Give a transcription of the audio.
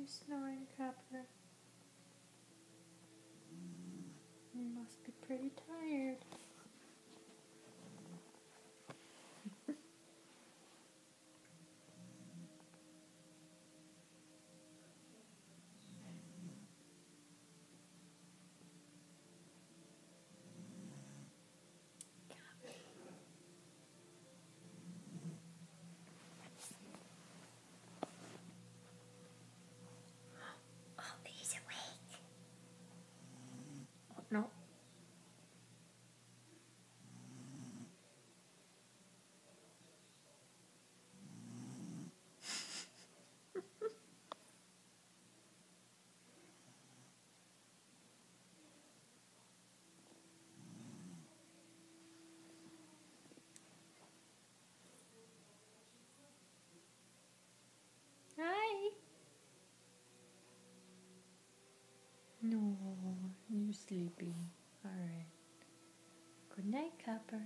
snoring, Copper? You must be pretty tired. Oh, he's awake. Oh, no. Hi. No, you're sleeping. Alright. Good night, Copper.